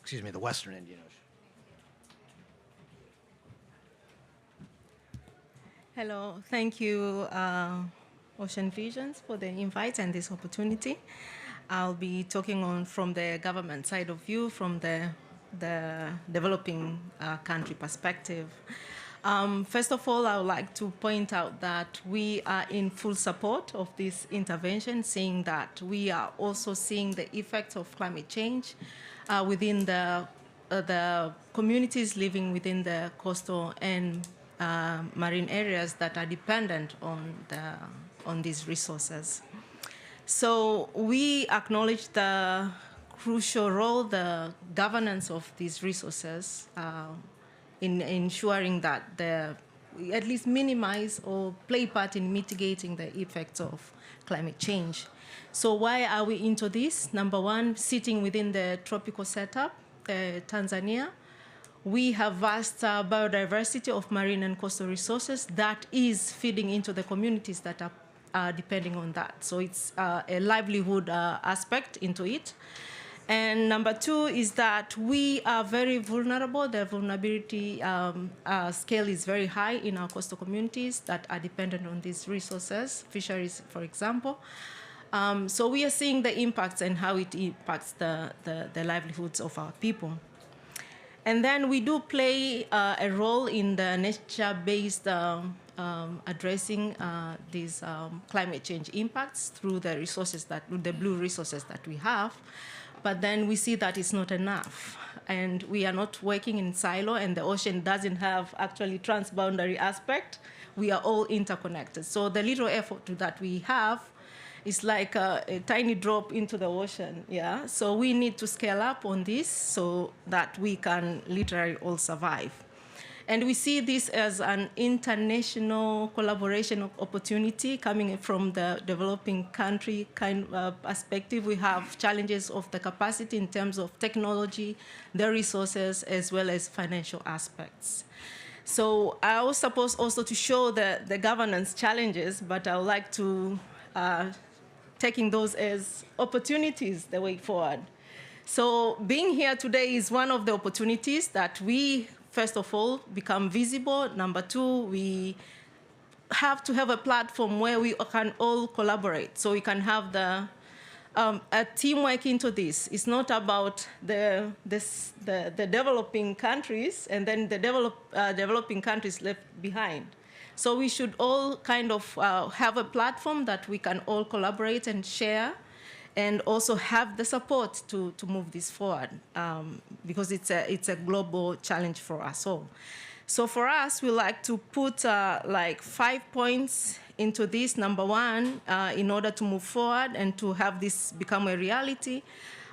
the Western Indian Ocean. Hello, thank you, Ocean Visions, for the invite and this opportunity. I'll be talking on from the government side of view, from the developing country perspective. First of all, I would like to point out that we are in full support of this intervention, seeing that we are also seeing the effects of climate change within the communities living within the coastal and marine areas that are dependent on these resources. So we acknowledge the crucial role the governance of these resources in ensuring that they at least minimize or play part in mitigating the effects of climate change. So why are we into this? Number one, sitting within the tropical setup, Tanzania, we have vast biodiversity of marine and coastal resources that is feeding into the communities that are depending on that. So it's a livelihood aspect into it. And number two is that we are very vulnerable. The vulnerability scale is very high in our coastal communities that are dependent on these resources, fisheries, for example. So we are seeing the impacts and how it impacts the livelihoods of our people. And then we do play a role in the nature-based addressing these climate change impacts through the resources the blue resources that we have. But then we see that it's not enough. And we are not working in silo, and the ocean doesn't have actually transboundary aspect. We are all interconnected. So the little effort that we have is like a tiny drop into the ocean, yeah? So we need to scale up on this so that we can literally all survive. And we see this as an international collaboration opportunity coming from the developing country kind of perspective. We have challenges of the capacity in terms of technology, the resources, as well as financial aspects. So I was supposed also to show the governance challenges, but I would like to taking those as opportunities the way forward. So being here today is one of the opportunities that we, first of all, become visible. Number two, we have to have a platform where we can all collaborate, so we can have a teamwork into this. It's not about the developing countries and then the developing countries left behind. So we should all kind of have a platform that we can all collaborate and share, and also have the support to move this forward, because it's a global challenge for us all. So for us, we like to put like 5 points into this. Number one, in order to move forward and to have this become a reality,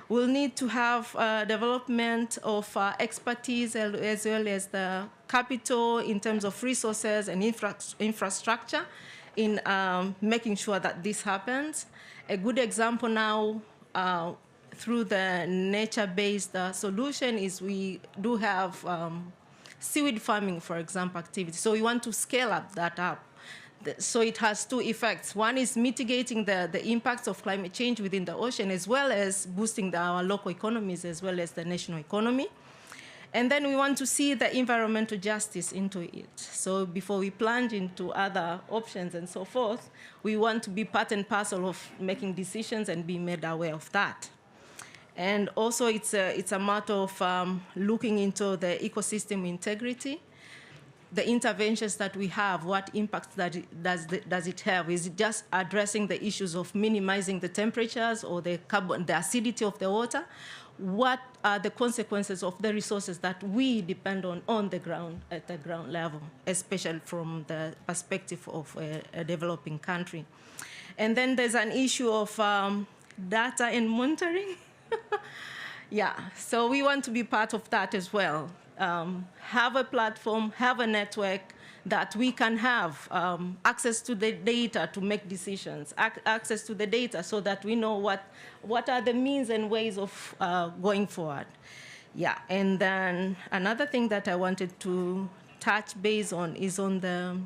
we'll need to have development of expertise as well as the capital in terms of resources and infrastructure in making sure that this happens. A good example now through the nature-based solution is we do have seaweed farming, for example, activity. So we want to scale up that up. So it has two effects. One is mitigating the impacts of climate change within the ocean, as well as boosting our local economies, as well as the national economy. And then we want to see the environmental justice into it. So before we plunge into other options and so forth, we want to be part and parcel of making decisions and be made aware of that. And also it's a matter of looking into the ecosystem integrity. The interventions that we have, what impacts does it have? Is it just addressing the issues of minimizing the temperatures or the acidity of the water? What are the consequences of the resources that we depend on the ground, at the ground level, especially from the perspective of a developing country? And then there's an issue of data and monitoring. Yeah, so we want to be part of that as well. Have a platform, have a network that we can have access to the data to make decisions, access to the data so that we know what are the means and ways of going forward. Yeah, and then another thing that I wanted to touch base on is on the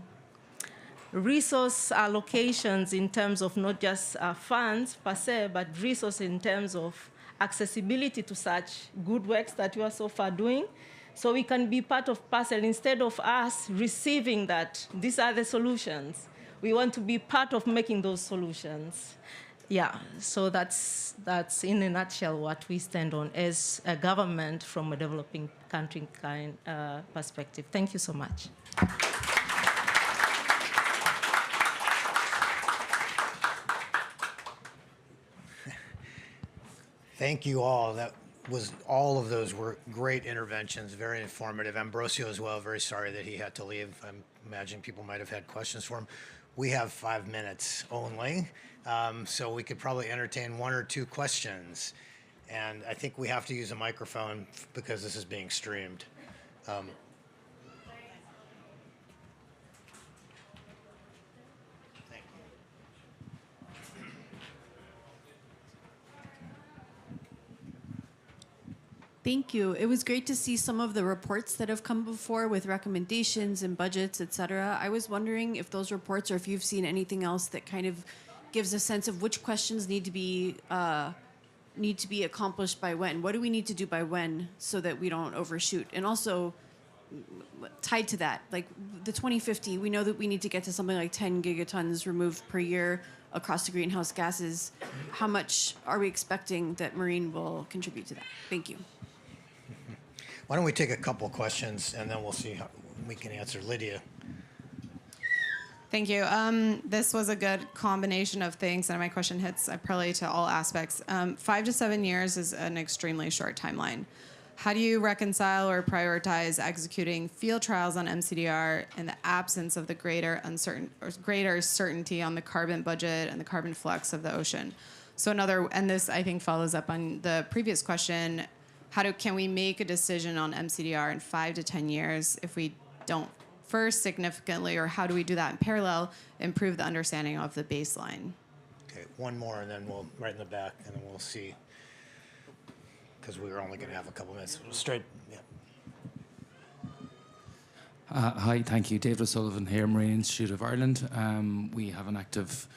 resource allocations in terms of not just funds per se, but resources in terms of accessibility to such good works that you are so far doing. So we can be part of parcel instead of us receiving that these are the solutions. We want to be part of making those solutions. Yeah, so that's in a nutshell what we stand on as a government from a developing country kind perspective. Thank you so much. Thank you all. All of those were great interventions, very informative. Ambrosio as well, very sorry that he had to leave. I imagine people might have had questions for him. We have 5 minutes only, so we could probably entertain 1 or 2 questions. And I think we have to use a microphone because this is being streamed. Thank you. It was great to see some of the reports that have come before with recommendations and budgets, et cetera. I was wondering if those reports or if you've seen anything else that kind of gives a sense of which questions need to be accomplished by when. What do we need to do by when so that we don't overshoot? And also, tied to that, like the 2050, we know that we need to get to something like 10 gigatons removed per year across the greenhouse gases. How much are we expecting that marine will contribute to that? Thank you. Why don't we take a couple questions and then we'll see how we can answer. Lydia. Thank you. This was a good combination of things, and my question hits probably to all aspects. 5 to 7 years is an extremely short timeline. How do you reconcile or prioritize executing field trials on MCDR in the absence of the greater certainty on the carbon budget and the carbon flux of the ocean? So and this I think follows up on the previous question, can we make a decision on MCDR in 5 to 10 years if we don't first significantly, or how do we do that in parallel, improve the understanding of the baseline? Okay, one more, and then we'll right in the back, and then we'll see, because we were only going to have a couple minutes. Straight, yeah. Hi, thank you. David O'Sullivan here, Marine Institute of Ireland. We have an active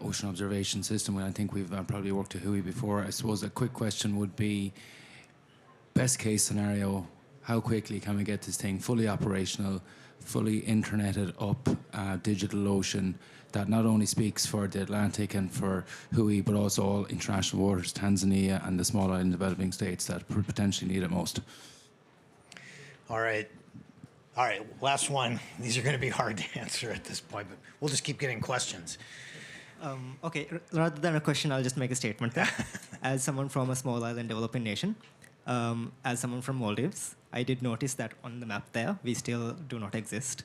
ocean observation system, and I think we've probably worked with WHOI before. I suppose a quick question would be, best case scenario, how quickly can we get this thing fully operational, fully interneted up, digital ocean that not only speaks for the Atlantic and for WHOI, but also all international waters, Tanzania and the small island developing states that potentially need it most? All right, last one. These are going to be hard to answer at this point, but we'll just keep getting questions. Okay, rather than a question, I'll just make a statement. As someone from a small island developing nation, as someone from Maldives, I did notice that on the map there, we still do not exist.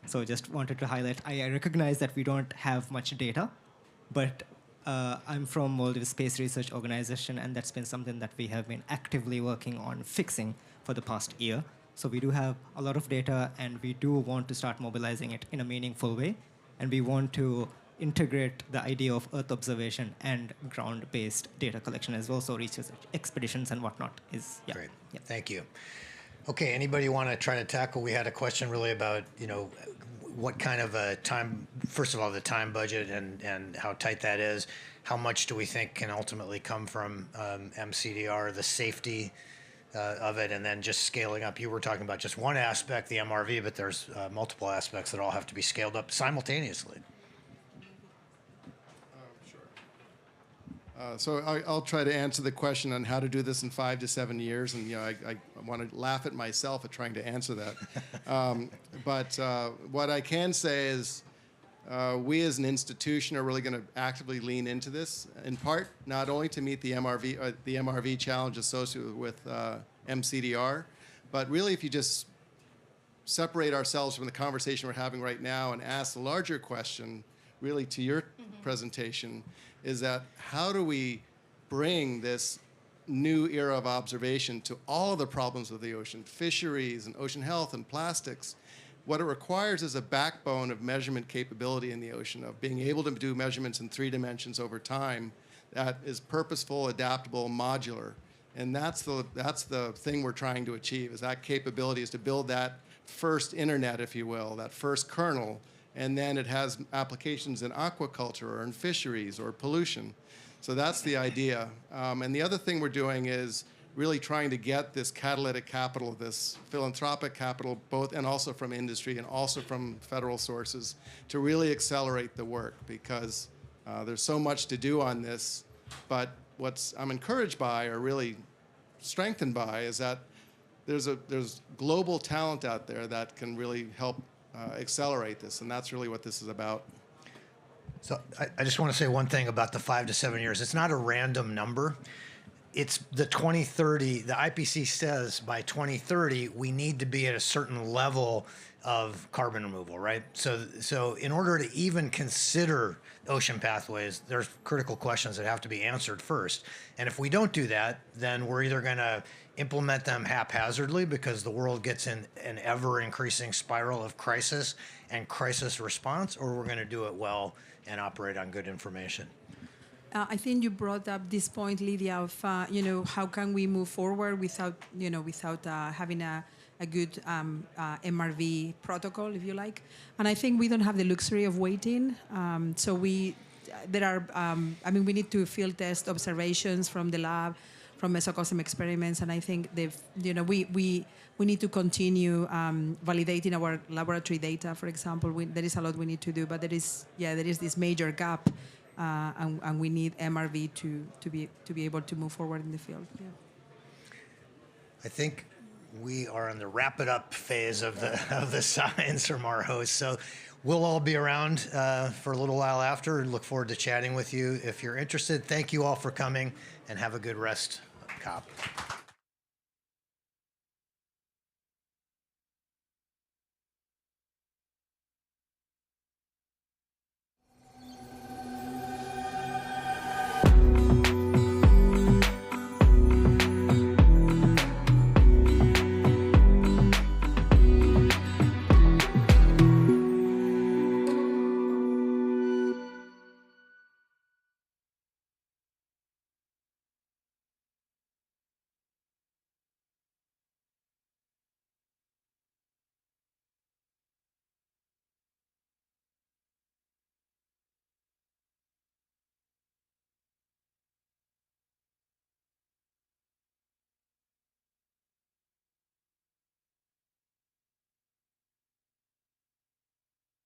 So just wanted to highlight, I recognize that we don't have much data, but I'm from Maldives Space Research Organization, and that's been something that we have been actively working on fixing for the past year. So we do have a lot of data, and we do want to start mobilizing it in a meaningful way, and we want to integrate the idea of Earth observation and ground-based data collection as well, so research expeditions and whatnot is, yeah. Great, yeah. Thank you. Okay, anybody want to try to tackle? We had a question really about, what kind of a time, first of all, the time budget and how tight that is. How much do we think can ultimately come from MCDR, the safety of it, and then just scaling up? You were talking about just one aspect, the MRV, but there's multiple aspects that all have to be scaled up simultaneously. So I'll try to answer the question on how to do this in 5 to 7 years, and I want to laugh at myself at trying to answer that. But what I can say is we as an institution are really going to actively lean into this, in part not only to meet the MRV challenge associated with MCDR, but really if you just separate ourselves from the conversation we're having right now and ask the larger question, really to your presentation, is that how do we bring this new era of observation to all of the problems of the ocean, fisheries and ocean health and plastics? What it requires is a backbone of measurement capability in the ocean, of being able to do measurements in 3 dimensions over time that is purposeful, adaptable, modular. And that's the thing we're trying to achieve, is that capability is to build that first internet, if you will, that first kernel, and then it has applications in aquaculture or in fisheries or pollution. So that's the idea. And the other thing we're doing is really trying to get this catalytic capital, this philanthropic capital, both and also from industry and also from federal sources, to really accelerate the work, because there's so much to do on this. But what's I'm encouraged by, or really strengthened by, is that there's global talent out there that can really help accelerate this, and that's really what this is about. So I just want to say one thing about the 5 to 7 years. It's not a random number. It's the 2030. The IPC says by 2030 we need to be at a certain level of carbon removal, right? So in order to even consider ocean pathways, there's critical questions that have to be answered first. And if we don't do that, then we're either going to implement them haphazardly because the world gets in an ever-increasing spiral of crisis and crisis response, or we're going to do it well and operate on good information. I think you brought up this point, Lydia, of how can we move forward without having a good MRV protocol, if you like. And I think we don't have the luxury of waiting. So we need to field test observations from the lab, from mesocosm experiments, and I think we need to continue validating our laboratory data. For example, there is a lot we need to do, but there is this major gap, and we need MRV to be able to move forward in the field. Yeah. I think we are in the wrap it up phase of the science from our hosts. So we'll all be around for a little while after. Look forward to chatting with you. If you're interested, thank you all for coming, and have a good rest, COP.